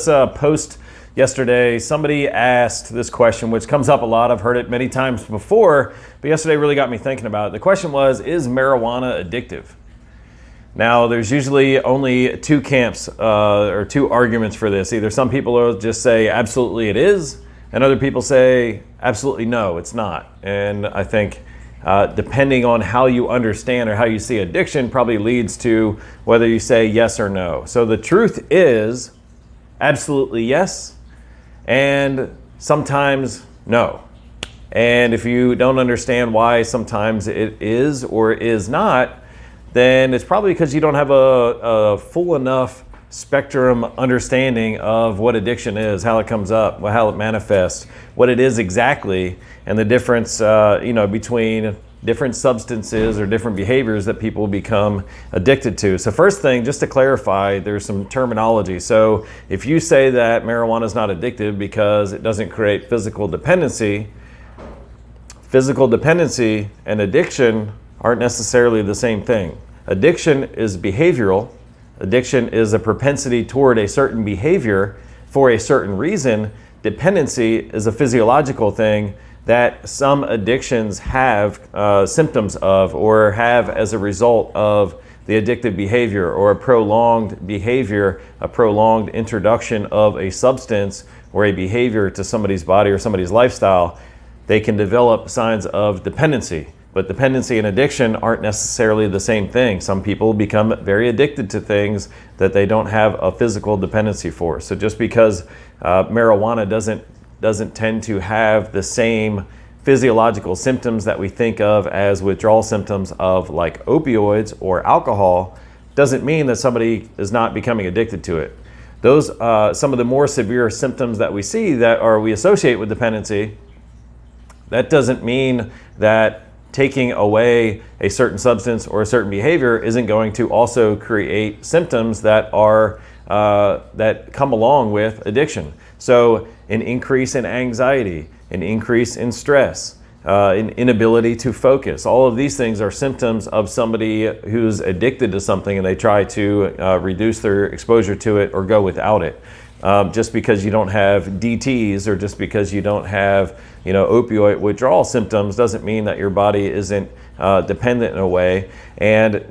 this post yesterday. Somebody asked this question, which comes up a lot. I've heard it many times before, but yesterday really got me thinking about it. The question was, is marijuana addictive? Now, there's usually only two camps or two arguments for this. Either some people will just say, absolutely it is, and other people say, absolutely no, it's not. And I think depending on how you understand or how you see addiction probably leads to whether you say yes or no. So the truth is absolutely yes, and sometimes no. And if you don't understand why sometimes it is or is not, then it's probably because you don't have a full enough spectrum understanding of what addiction is, how it comes up, how it manifests, what it is exactly, and the difference between different substances or different behaviors that people become addicted to. So first thing, just to clarify, there's some terminology. So if you say that marijuana is not addictive because it doesn't create physical dependency and addiction aren't necessarily the same thing. Addiction is behavioral. Addiction is a propensity toward a certain behavior for a certain reason. Dependency is a physiological thing that some addictions have symptoms of or have as a result of the addictive behavior or a prolonged behavior, a prolonged introduction of a substance or a behavior to somebody's body or somebody's lifestyle. They can develop signs of dependency. But dependency and addiction aren't necessarily the same thing. Some people become very addicted to things that they don't have a physical dependency for. So just because marijuana doesn't tend to have the same physiological symptoms that we think of as withdrawal symptoms of like opioids or alcohol, doesn't mean that somebody is not becoming addicted to it. Those some of the more severe symptoms that we see we associate with dependency, that doesn't mean that taking away a certain substance or a certain behavior isn't going to also create symptoms that come along with addiction. So an increase in anxiety, an increase in stress, an inability to focus. All of these things are symptoms of somebody who's addicted to something and they try to reduce their exposure to it or go without it. Just because you don't have DTs or just because you don't have opioid withdrawal symptoms doesn't mean that your body isn't dependent in a way, and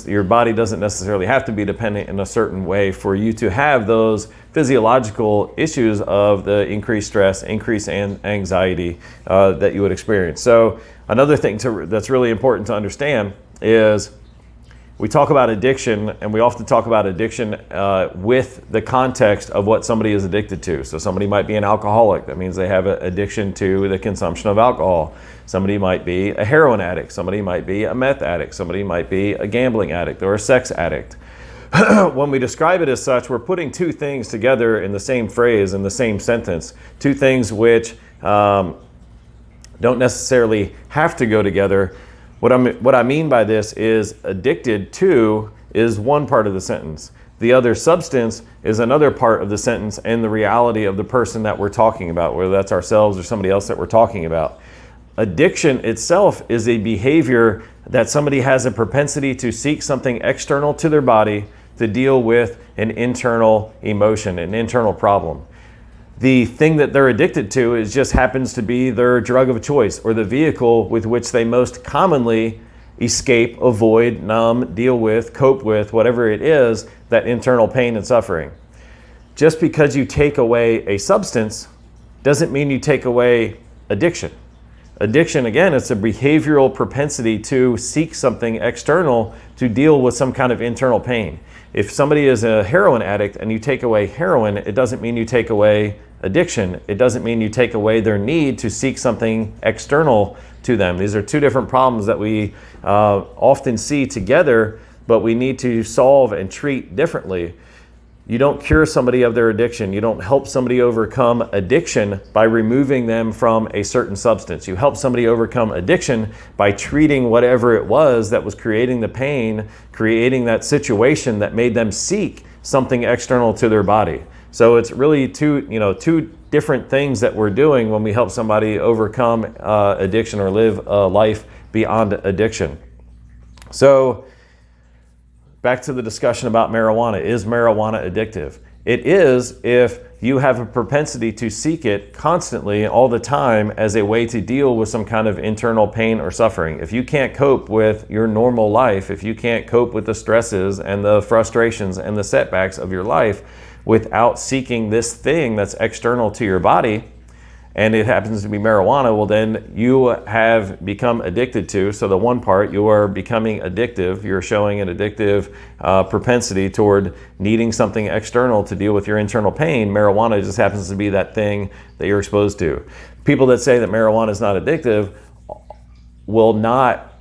your body doesn't necessarily have to be dependent in a certain way for you to have those physiological issues of the increased stress, increased anxiety that you would experience. So another thing that's really important to understand is we talk about addiction, and we often talk about addiction with the context of what somebody is addicted to. So somebody might be an alcoholic. That means they have an addiction to the consumption of alcohol. Somebody might be a heroin addict. Somebody might be a meth addict. Somebody might be a gambling addict or a sex addict. When we describe it as such, we're putting two things together in the same phrase, in the same sentence. Two things which don't necessarily have to go together. What I mean by this is addicted to is one part of the sentence. The other substance is another part of the sentence and the reality of the person that we're talking about, whether that's ourselves or somebody else that we're talking about. Addiction itself is a behavior that somebody has a propensity to seek something external to their body to deal with an internal emotion, an internal problem. The thing that they're addicted to just happens to be their drug of choice or the vehicle with which they most commonly escape, avoid, numb, deal with, cope with, whatever it is, that internal pain and suffering. Just because you take away a substance doesn't mean you take away addiction. Addiction, again, it's a behavioral propensity to seek something external to deal with some kind of internal pain. If somebody is a heroin addict and you take away heroin, it doesn't mean you take away addiction. It doesn't mean you take away their need to seek something external to them. These are two different problems that we often see together, but we need to solve and treat differently. You don't cure somebody of their addiction. You don't help somebody overcome addiction by removing them from a certain substance. You help somebody overcome addiction by treating whatever it was that was creating the pain, creating that situation that made them seek something external to their body. So it's really two different things that we're doing when we help somebody overcome addiction or live a life beyond addiction. So back to the discussion about marijuana. Is marijuana addictive? It is if you have a propensity to seek it constantly, all the time, as a way to deal with some kind of internal pain or suffering. If you can't cope with your normal life, if you can't cope with the stresses and the frustrations and the setbacks of your life without seeking this thing that's external to your body, and it happens to be marijuana, well, then you have become addicted to. So the one part, you are becoming addictive. You're showing an addictive propensity toward needing something external to deal with your internal pain. Marijuana just happens to be that thing that you're exposed to. People that say that marijuana is not addictive will not,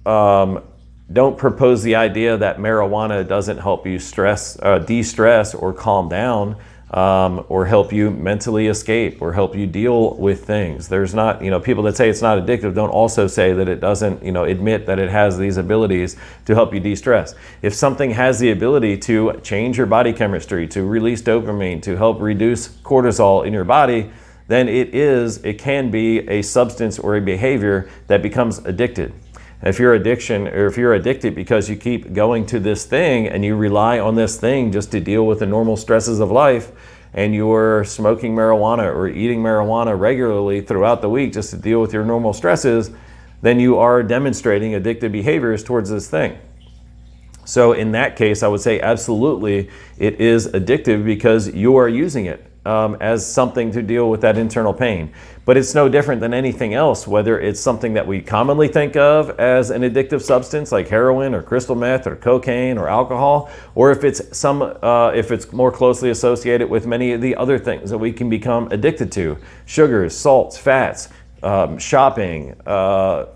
don't propose the idea that marijuana doesn't help you de-stress or calm down. Or help you mentally escape or help you deal with things. There's not, people that say it's not addictive don't also say that it doesn't, admit that it has these abilities to help you de-stress. If something has the ability to change your body chemistry, to release dopamine, to help reduce cortisol in your body, then it can be a substance or a behavior that becomes addicted. If you're addicted because you keep going to this thing and you rely on this thing just to deal with the normal stresses of life, and you're smoking marijuana or eating marijuana regularly throughout the week just to deal with your normal stresses, then you are demonstrating addictive behaviors towards this thing. So in that case, I would say absolutely it is addictive because you are using it as something to deal with that internal pain. But it's no different than anything else, whether it's something that we commonly think of as an addictive substance like heroin or crystal meth or cocaine or alcohol, or if it's more closely associated with many of the other things that we can become addicted to: sugars, salts, fats, shopping, Netflix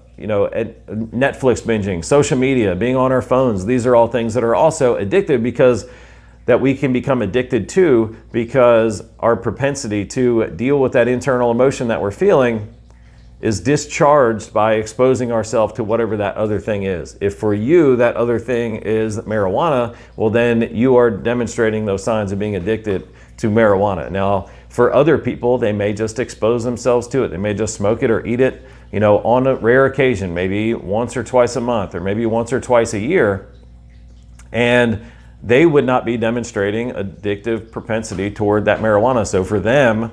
binging, social media, being on our phones. These are all things that are also addictive because that we can become addicted to because our propensity to deal with that internal emotion that we're feeling is discharged by exposing ourselves to whatever that other thing is. If for you that other thing is marijuana, well then you are demonstrating those signs of being addicted to marijuana. Now, for other people, they may just expose themselves to it. They may just smoke it or eat it, on a rare occasion, maybe once or twice a month, or maybe once or twice a year. And they would not be demonstrating addictive propensity toward that marijuana. So for them,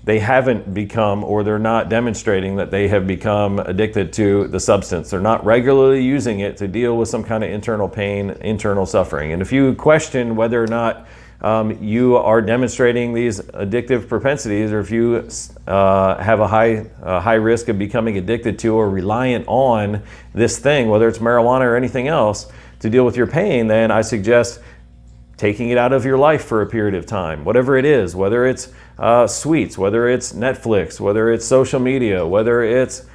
they haven't become, or they're not demonstrating that they have become addicted to the substance. They're not regularly using it to deal with some kind of internal pain, internal suffering. And if you question whether or not you are demonstrating these addictive propensities, or if you have a high risk of becoming addicted to or reliant on this thing, whether it's marijuana or anything else, to deal with your pain, then I suggest taking it out of your life for a period of time, whatever it is, whether it's sweets, whether it's Netflix, whether it's social media, whether it's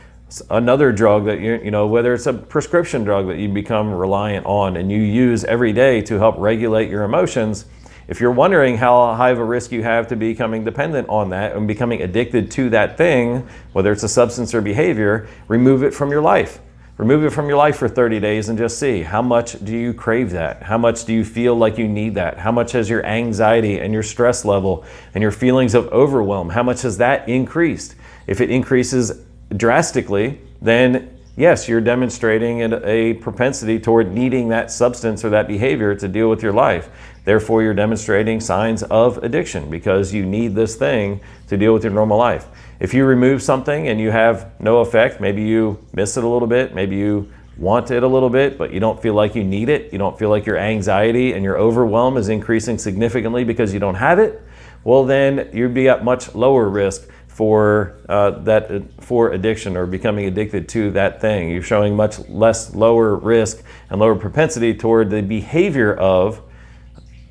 another drug that whether it's a prescription drug that you become reliant on and you use every day to help regulate your emotions. If you're wondering how high of a risk you have to becoming dependent on that and becoming addicted to that thing, whether it's a substance or behavior, remove it from your life. Remove it from your life for 30 days and just see, how much do you crave that? How much do you feel like you need that? How much has your anxiety and your stress level and your feelings of overwhelm, how much has that increased? If it increases drastically, then yes, you're demonstrating a propensity toward needing that substance or that behavior to deal with your life. Therefore, you're demonstrating signs of addiction because you need this thing to deal with your normal life. If you remove something and you have no effect, maybe you miss it a little bit, maybe you want it a little bit, but you don't feel like you need it, you don't feel like your anxiety and your overwhelm is increasing significantly because you don't have it, well then you'd be at much lower risk for addiction or becoming addicted to that thing. You're showing much lower risk and lower propensity toward the behavior of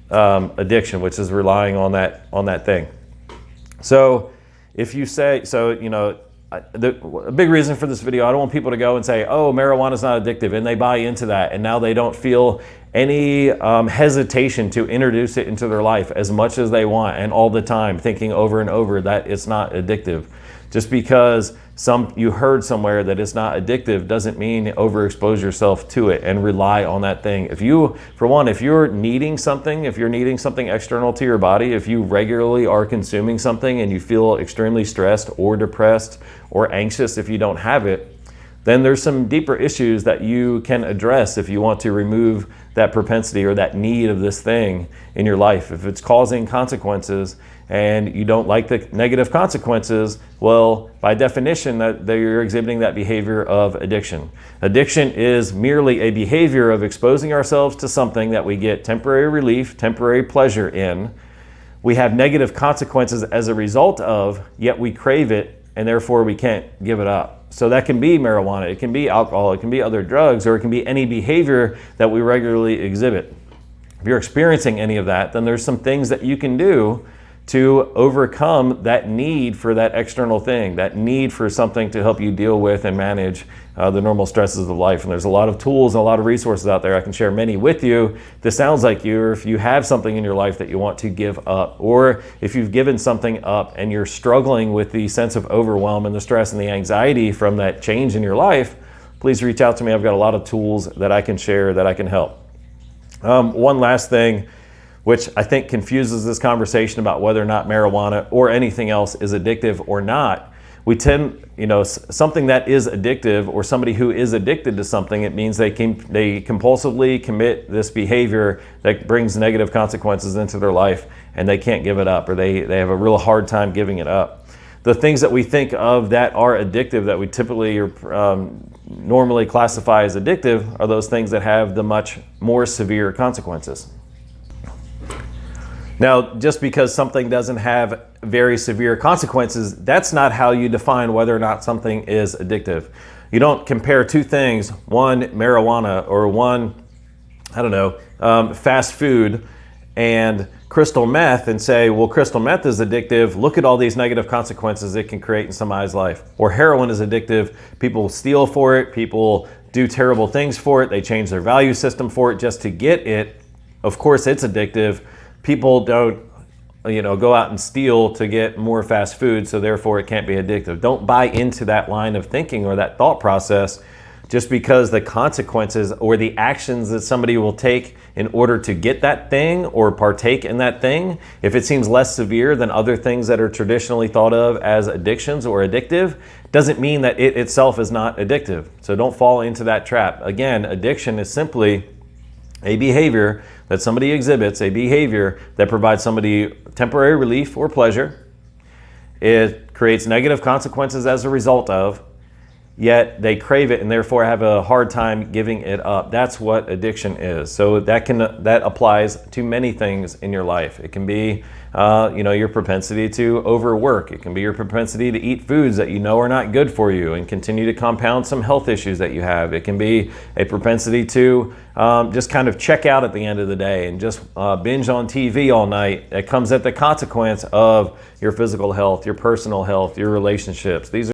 addiction, which is relying on that thing. So if you say, a big reason for this video, I don't want people to go and say, oh, marijuana is not addictive, and they buy into that, and now they don't feel any hesitation to introduce it into their life as much as they want and all the time, thinking over and over that it's not addictive. Just because you heard somewhere that it's not addictive doesn't mean overexpose yourself to it and rely on that thing. If you're needing something external to your body, if you regularly are consuming something and you feel extremely stressed or depressed or anxious if you don't have it, then there's some deeper issues that you can address if you want to remove that propensity or that need of this thing in your life. If it's causing consequences and you don't like the negative consequences, well, by definition, that you're exhibiting that behavior of addiction. Addiction is merely a behavior of exposing ourselves to something that we get temporary relief, temporary pleasure in. We have negative consequences as a result of, yet we crave it, and therefore we can't give it up. So that can be marijuana, it can be alcohol, it can be other drugs, or it can be any behavior that we regularly exhibit. If you're experiencing any of that, then there's some things that you can do to overcome that need for that external thing, that need for something to help you deal with and manage the normal stresses of life. And there's a lot of tools and a lot of resources out there. I can share many with you. This sounds like you, or if you have something in your life that you want to give up, or if you've given something up and you're struggling with the sense of overwhelm and the stress and the anxiety from that change in your life, please reach out to me. I've got a lot of tools that I can share that I can help. One last thing, which I think confuses this conversation about whether or not marijuana or anything else is addictive or not. We tend, something that is addictive, or somebody who is addicted to something, it means they compulsively commit this behavior that brings negative consequences into their life, and they can't give it up, or they have a real hard time giving it up. The things that we think of that are addictive, that we typically normally classify as addictive, are those things that have the much more severe consequences. Now, just because something doesn't have very severe consequences, that's not how you define whether or not something is addictive. You don't compare two things, one marijuana or one, fast food and crystal meth, and say, well, crystal meth is addictive. Look at all these negative consequences it can create in somebody's life. Or heroin is addictive. People steal for it. People do terrible things for it. They change their value system for it just to get it. Of course, it's addictive. People don't, go out and steal to get more fast food, so therefore it can't be addictive. Don't buy into that line of thinking or that thought process just because the consequences or the actions that somebody will take in order to get that thing or partake in that thing, if it seems less severe than other things that are traditionally thought of as addictions or addictive, doesn't mean that it itself is not addictive. So don't fall into that trap. Again, addiction is simply a behavior that somebody exhibits, a behavior that provides somebody temporary relief or pleasure. It creates negative consequences as a result of, yet they crave it and therefore have a hard time giving it up. That's what addiction is. So that applies to many things in your life. It can be your propensity to overwork. It can be your propensity to eat foods that you know are not good for you and continue to compound some health issues that you have. It can be a propensity to just kind of check out at the end of the day and just binge on TV all night. It comes at the consequence of your physical health, your personal health, your relationships. These are